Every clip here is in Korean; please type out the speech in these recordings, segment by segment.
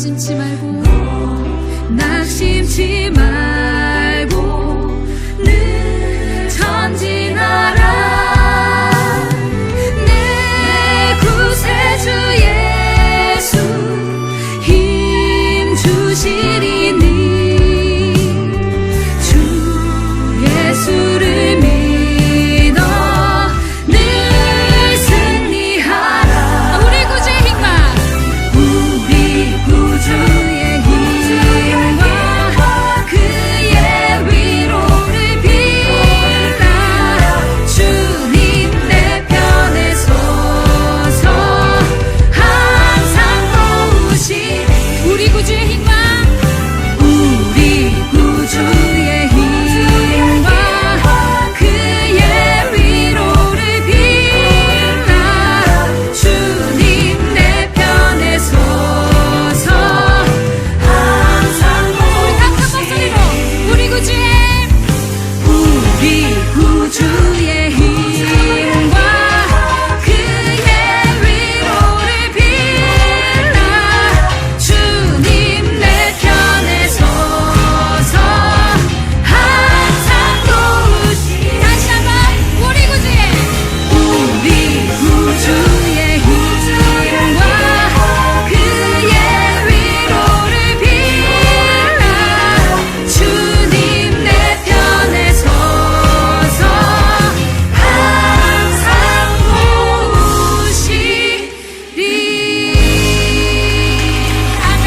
낙심치 말고 낙심치 말고 늘 전진하라. 내 구세주 예수 힘 주시리니 주 예수를 믿어 늘 승리하라. 우리 구주의 힘과 우리 구주의 힘과 그의 위로를 빌라. 주님 내 편에 서서 항상 도우시. 우리 구주의 힘과 우리 구주의 힘과 그의 위로를 빌라. 주님 내 편에 서서 항상 우리 각한 목소리로 우리 구주의 힘과 그의 위로를 빌라. 주님 내 편에 서서 항상 도우시. 다시 한번 우리 구주의 힘과 그의 위로를 빌라. 주님 내 편에 서서 항상 도우시리. 아멘.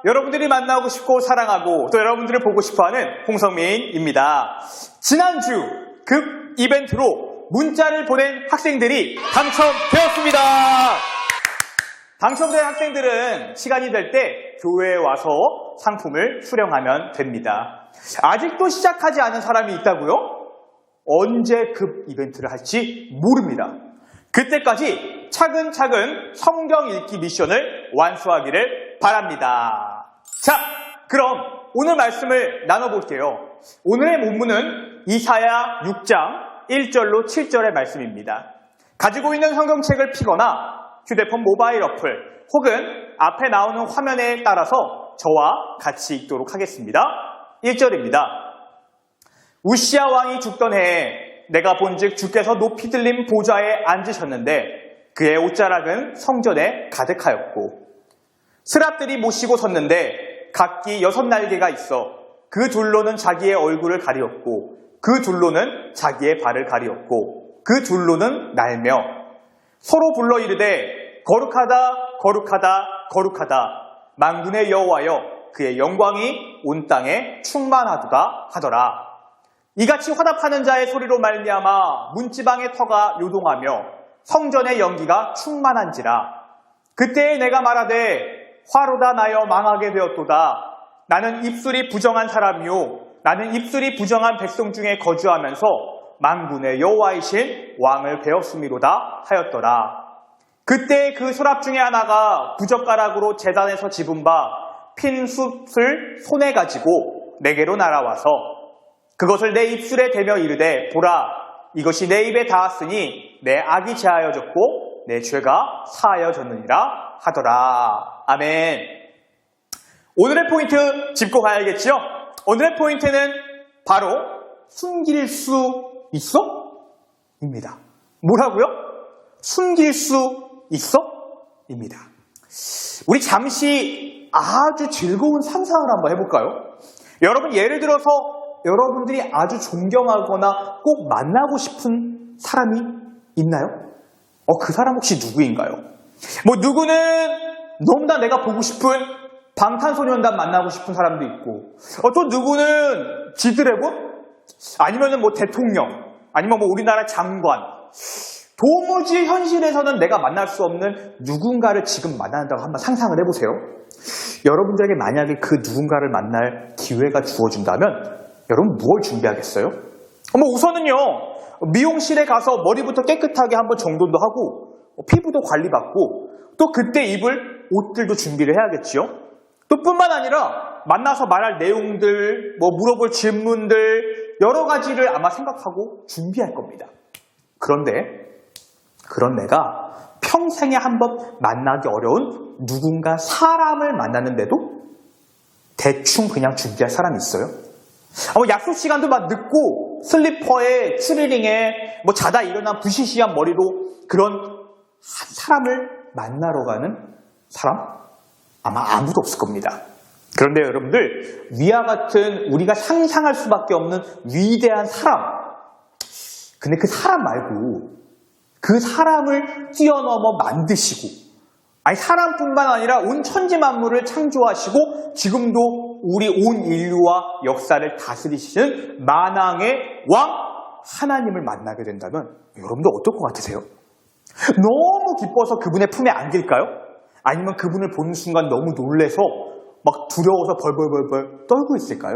여러분들이 만나고 싶고 사랑하고 또 여러분들을 보고 싶어하는 홍성민입니다. 지난주 급 이벤트로 문자를 보낸 학생들이 당첨되었습니다. 당첨된 학생들은 시간이 될 때 교회에 와서 상품을 수령하면 됩니다. 아직도 시작하지 않은 사람이 있다고요? 언제 급 이벤트를 할지 모릅니다. 그때까지 차근차근 성경 읽기 미션을 완수하기를 바랍니다. 자, 그럼 오늘 말씀을 나눠볼게요. 오늘의 본문은 이사야 6장 1절로 7절의 말씀입니다. 가지고 있는 성경책을 피거나 휴대폰 모바일 어플 혹은 앞에 나오는 화면에 따라서 저와 같이 읽도록 하겠습니다. 1절입니다. 우시야 왕이 죽던 해에 내가 본즉 주께서 높이 들린 보좌에 앉으셨는데 그의 옷자락은 성전에 가득하였고 스랍들이 모시고 섰는데 각기 6날개가 있어 그 둘로는 자기의 얼굴을 가리었고 그 둘로는 자기의 발을 가리었고 그 둘로는 날며 서로 불러 이르되 거룩하다 거룩하다 거룩하다 만군의 여호와여 그의 영광이 온 땅에 충만하도다 하더라. 이같이 화답하는 자의 소리로 말미암아 문지방의 터가 요동하며 성전의 연기가 충만한지라. 그때에 내가 말하되 화로다 나여 망하게 되었도다. 나는 입술이 부정한 사람이요 나는 입술이 부정한 백성 중에 거주하면서 만군의 여호와이신 왕을 배웠음이로다 하였더라. 그때 그 서랍 중에 하나가 부젓가락으로 제단에서 집은 바 핀 숯을 손에 가지고 내게로 날아와서 그것을 내 입술에 대며 이르되 보라 이것이 내 입에 닿았으니 내 악이 제하여졌고 내 죄가 사하여졌느니라 하더라. 아멘. 오늘의 포인트 짚고 가야겠죠? 오늘의 포인트는 바로 숨길 수 있어? 입니다. 뭐라고요? 숨길 수 있어? 입니다. 우리 잠시 아주 즐거운 상상을 한번 해볼까요? 여러분 예를 들어서 여러분들이 아주 존경하거나 꼭 만나고 싶은 사람이 있나요? 그 사람 혹시 누구인가요? 누구는 너무나 내가 보고 싶은 방탄소년단 만나고 싶은 사람도 있고, 또 누구는 지드래곤? 아니면은 대통령, 아니면 우리나라 장관. 도무지 현실에서는 내가 만날 수 없는 누군가를 지금 만난다고 한번 상상을 해보세요. 여러분들에게 만약에 그 누군가를 만날 기회가 주어진다면 여러분 무엇을 준비하겠어요? 우선은요, 미용실에 가서 머리부터 깨끗하게 한번 정돈도 하고 피부도 관리받고 또 그때 입을 옷들도 준비를 해야겠지요. 또 뿐만 아니라 만나서 말할 내용들, 물어볼 질문들 여러 가지를 아마 생각하고 준비할 겁니다. 그런데 그런 내가 평생에 한번 만나기 어려운 누군가 사람을 만났는데도 대충 그냥 준비할 사람이 있어요? 약속 시간도 막 늦고 슬리퍼에 추리닝에 자다 일어난 부시시한 머리로 그런 한 사람을 만나러 가는 사람? 아마 아무도 없을 겁니다. 그런데 여러분들, 위와 같은 우리가 상상할 수밖에 없는 위대한 사람, 근데 그 사람 말고 그 사람을 뛰어넘어 만드시고, 사람뿐만 아니라 온 천지 만물을 창조하시고 지금도 우리 온 인류와 역사를 다스리시는 만왕의 왕 하나님을 만나게 된다면 여러분들 어떨 것 같으세요? 너무 기뻐서 그분의 품에 안길까요? 아니면 그분을 보는 순간 너무 놀래서 막 두려워서 벌벌벌벌 떨고 있을까요?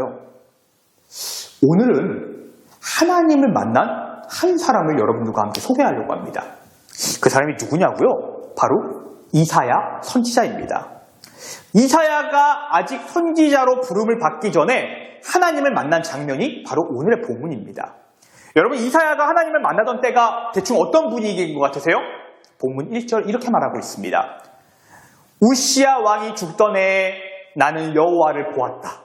오늘은 하나님을 만난 한 사람을 여러분들과 함께 소개하려고 합니다. 그 사람이 누구냐고요? 바로 이사야 선지자입니다. 이사야가 아직 선지자로 부름을 받기 전에 하나님을 만난 장면이 바로 오늘의 본문입니다. 여러분, 이사야가 하나님을 만나던 때가 대충 어떤 분위기인 것 같으세요? 본문 1절 이렇게 말하고 있습니다. 우시야 왕이 죽던 해에 나는 여호와를 보았다.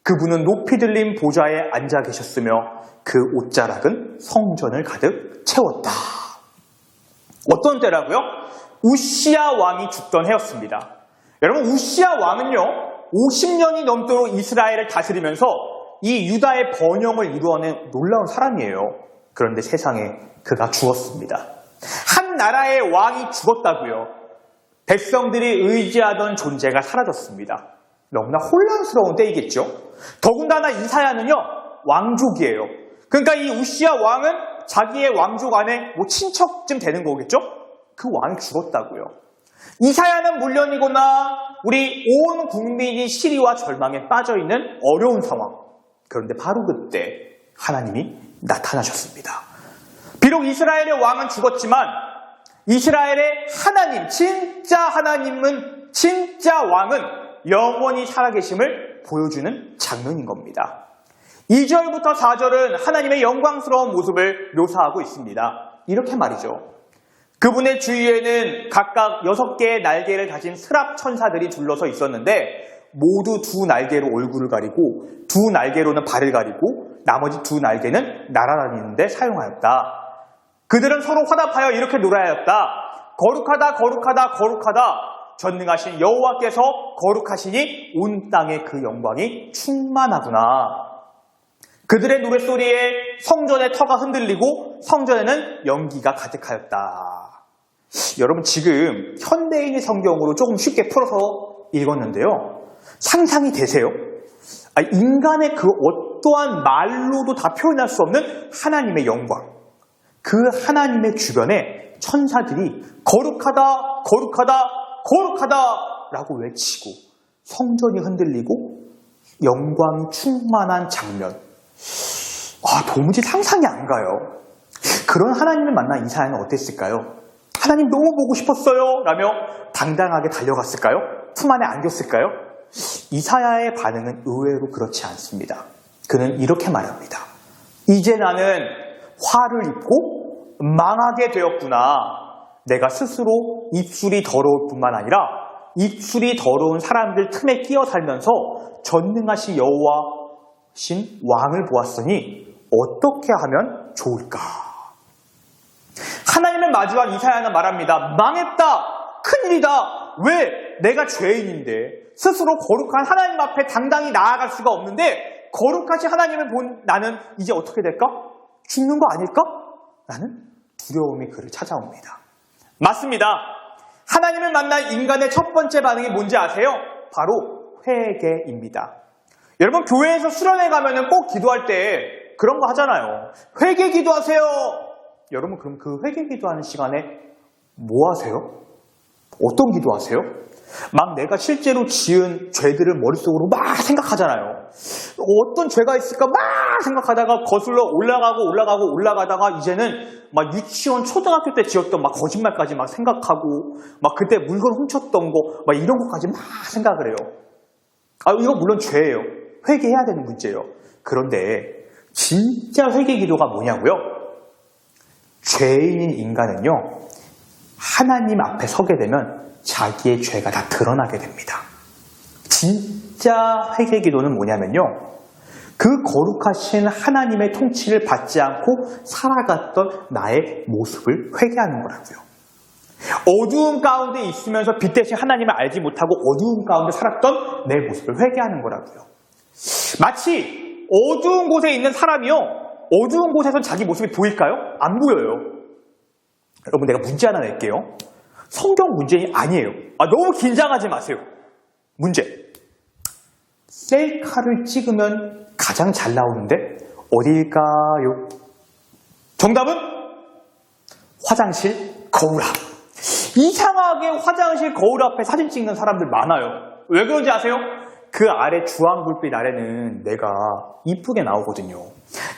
그분은 높이 들린 보좌에 앉아 계셨으며 그 옷자락은 성전을 가득 채웠다. 어떤 때라고요? 우시야 왕이 죽던 해였습니다. 여러분, 우시야 왕은요 50년이 넘도록 이스라엘을 다스리면서 이 유다의 번영을 이루어낸 놀라운 사람이에요. 그런데 세상에 그가 죽었습니다. 한 나라의 왕이 죽었다고요. 백성들이 의지하던 존재가 사라졌습니다. 너무나 혼란스러운 때이겠죠. 더군다나 이사야는요 왕족이에요. 그러니까 이 우시야 왕은 자기의 왕족 안에 친척쯤 되는 거겠죠. 그 왕이 죽었다고요. 이사야는 물론이거나 우리 온 국민이 시리와 절망에 빠져있는 어려운 상황. 그런데 바로 그때 하나님이 나타나셨습니다. 비록 이스라엘의 왕은 죽었지만 이스라엘의 하나님, 진짜 하나님은, 진짜 왕은 영원히 살아계심을 보여주는 장면인 겁니다. 2절부터 4절은 하나님의 영광스러운 모습을 묘사하고 있습니다. 이렇게 말이죠. 그분의 주위에는 각각 6개의 날개를 가진 스랍 천사들이 둘러서 있었는데 모두 2날개로 얼굴을 가리고 2날개로는 발을 가리고 나머지 2날개는 날아다니는데 사용하였다. 그들은 서로 화답하여 이렇게 노래하였다. 거룩하다 거룩하다 거룩하다. 전능하신 여호와께서 거룩하시니 온 땅에 그 영광이 충만하구나. 그들의 노랫소리에 성전의 터가 흔들리고 성전에는 연기가 가득하였다. 여러분, 지금 현대인의 성경으로 조금 쉽게 풀어서 읽었는데요. 상상이 되세요? 인간의 그 어떠한 말로도 다 표현할 수 없는 하나님의 영광. 그 하나님의 주변에 천사들이 거룩하다 거룩하다 거룩하다 라고 외치고 성전이 흔들리고 영광이 충만한 장면. 도무지 상상이 안 가요. 그런 하나님을 만난 이사야는 어땠을까요? 하나님 너무 보고 싶었어요 라며 당당하게 달려갔을까요? 품 안에 안겼을까요? 이사야의 반응은 의외로 그렇지 않습니다. 그는 이렇게 말합니다. 이제 나는 화를 입고 망하게 되었구나. 내가 스스로 입술이 더러울 뿐만 아니라 입술이 더러운 사람들 틈에 끼어 살면서 전능하신 여호와신 왕을 보았으니 어떻게 하면 좋을까? 하나님을 마주한 이사야는 말합니다. 망했다. 큰일이다. 왜? 내가 죄인인데 스스로 거룩한 하나님 앞에 당당히 나아갈 수가 없는데 거룩하신 하나님을 본 나는 이제 어떻게 될까? 죽는 거 아닐까? 라는 두려움이 그를 찾아옵니다. 맞습니다. 하나님을 만난 인간의 첫 번째 반응이 뭔지 아세요? 바로 회개입니다. 여러분, 교회에서 수련회 가면은 꼭 기도할 때 그런 거 하잖아요. 회개 기도하세요. 여러분, 그럼 그 회개 기도하는 시간에 뭐 하세요? 어떤 기도하세요? 막 내가 실제로 지은 죄들을 머릿속으로 막 생각하잖아요. 어떤 죄가 있을까 막 생각하다가 거슬러 올라가다가 이제는 막 유치원 초등학교 때 지었던 막 거짓말까지 막 생각하고 막 그때 물건 훔쳤던 거 막 이런 것까지 막 생각을 해요. 이거 물론 죄예요. 회개해야 되는 문제예요. 그런데 진짜 회개 기도가 뭐냐고요? 죄인인 인간은요, 하나님 앞에 서게 되면 자기의 죄가 다 드러나게 됩니다. 진짜 회개 기도는 뭐냐면요, 그 거룩하신 하나님의 통치를 받지 않고 살아갔던 나의 모습을 회개하는 거라고요. 어두운 가운데 있으면서 빛 대신 하나님을 알지 못하고 어두운 가운데 살았던 내 모습을 회개하는 거라고요. 마치 어두운 곳에 있는 사람이요, 어두운 곳에서 자기 모습이 보일까요? 안 보여요. 여러분, 내가 문제 하나 낼게요. 성경 문제는 아니에요. 너무 긴장하지 마세요. 문제. 셀카를 찍으면 가장 잘 나오는데 어디일까요? 정답은 화장실 거울 앞. 이상하게 화장실 거울 앞에 사진 찍는 사람들 많아요. 왜 그런지 아세요? 그 아래 주황불빛 아래는 내가 이쁘게 나오거든요.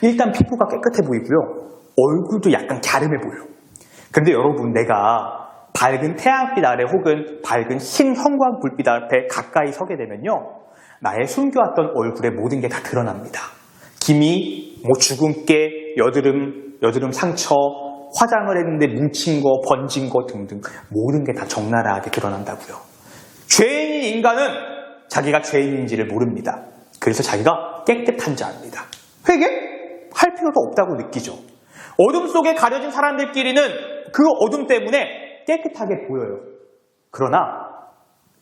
일단 피부가 깨끗해 보이고요. 얼굴도 약간 갸름해 보여요. 그런데 여러분, 내가 밝은 태양빛 아래 혹은 밝은 흰 형광불빛 앞에 가까이 서게 되면요, 나의 숨겨왔던 얼굴의 모든 게 다 드러납니다. 기미, 주근깨, 여드름 상처, 화장을 했는데 뭉친 거, 번진 거 등등 모든 게 다 적나라하게 드러난다고요. 죄인인 인간은 자기가 죄인인지를 모릅니다. 그래서 자기가 깨끗한 자입니다. 회개할 필요가 없다고 느끼죠. 어둠 속에 가려진 사람들끼리는 그 어둠 때문에 깨끗하게 보여요. 그러나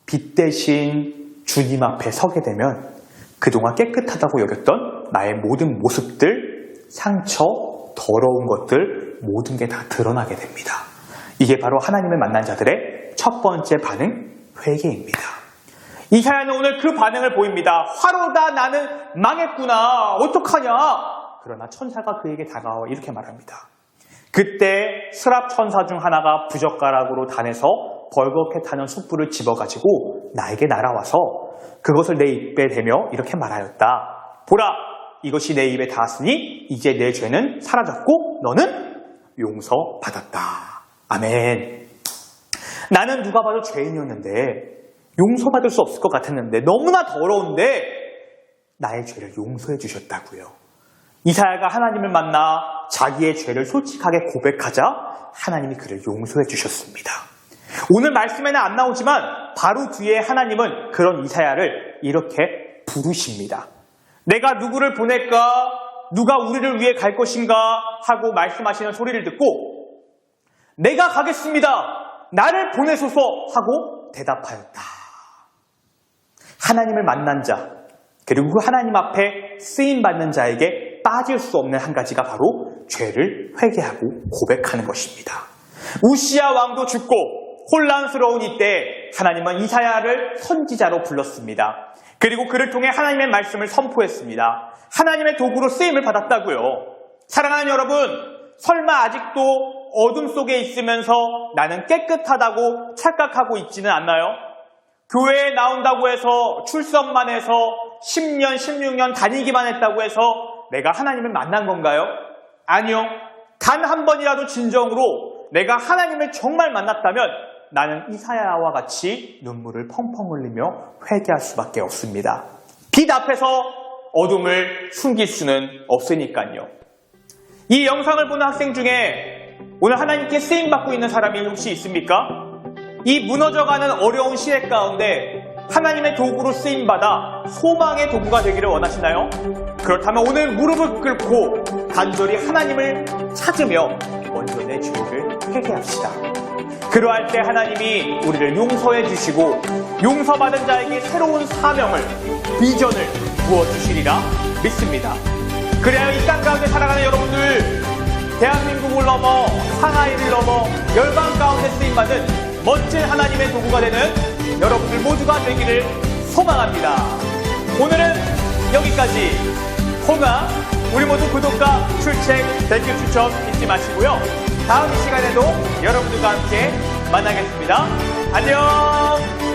빛 대신 주님 앞에 서게 되면 그동안 깨끗하다고 여겼던 나의 모든 모습들, 상처, 더러운 것들 모든 게 다 드러나게 됩니다. 이게 바로 하나님을 만난 자들의 첫 번째 반응, 회개입니다. 이사야는 오늘 그 반응을 보입니다. 화로다, 나는 망했구나, 어떡하냐. 그러나 천사가 그에게 다가와 이렇게 말합니다. 그때 스랍 천사 중 하나가 부젓가락으로 단에서 벌겋게 타는 숯불을 집어가지고 나에게 날아와서 그것을 내 입에 대며 이렇게 말하였다. 보라, 이것이 내 입에 닿았으니 이제 내 죄는 사라졌고 너는 용서받았다. 아멘. 나는 누가 봐도 죄인이었는데 용서받을 수 없을 것 같았는데 너무나 더러운데 나의 죄를 용서해 주셨다고요. 이사야가 하나님을 만나 자기의 죄를 솔직하게 고백하자 하나님이 그를 용서해 주셨습니다. 오늘 말씀에는 안 나오지만 바로 뒤에 하나님은 그런 이사야를 이렇게 부르십니다. 내가 누구를 보낼까? 누가 우리를 위해 갈 것인가? 하고 말씀하시는 소리를 듣고 내가 가겠습니다. 나를 보내소서 하고 대답하였다. 하나님을 만난 자, 그리고 그 하나님 앞에 쓰임받는 자에게 빠질 수 없는 한 가지가 바로 죄를 회개하고 고백하는 것입니다. 우시야 왕도 죽고 혼란스러운 이때 하나님은 이사야를 선지자로 불렀습니다. 그리고 그를 통해 하나님의 말씀을 선포했습니다. 하나님의 도구로 쓰임을 받았다고요. 사랑하는 여러분, 설마 아직도 어둠 속에 있으면서 나는 깨끗하다고 착각하고 있지는 않나요? 교회에 나온다고 해서 출석만 해서 10년, 16년 다니기만 했다고 해서 내가 하나님을 만난 건가요? 아니요. 단 한 번이라도 진정으로 내가 하나님을 정말 만났다면 나는 이사야와 같이 눈물을 펑펑 흘리며 회개할 수밖에 없습니다. 빛 앞에서 어둠을 숨길 수는 없으니까요. 이 영상을 보는 학생 중에 오늘 하나님께 쓰임받고 있는 사람이 혹시 있습니까? 이 무너져가는 어려운 시대 가운데 하나님의 도구로 쓰임받아 소망의 도구가 되기를 원하시나요? 그렇다면 오늘 무릎을 꿇고 간절히 하나님을 찾으며 먼저 내 죄를 회개합시다. 그러할 때 하나님이 우리를 용서해 주시고 용서받은 자에게 새로운 사명을, 비전을 부어주시리라 믿습니다. 그래야 이 땅 가운데 살아가는 여러분들, 대한민국을 넘어 상하이를 넘어 열방 가운데 쓰임받은 멋진 하나님의 도구가 되는 여러분들 모두가 되기를 소망합니다. 오늘은 여기까지. 홍아, 우리 모두 구독과 출첵, 댓글 추천 잊지 마시고요. 다음 이 시간에도 여러분들과 함께 만나겠습니다. 안녕!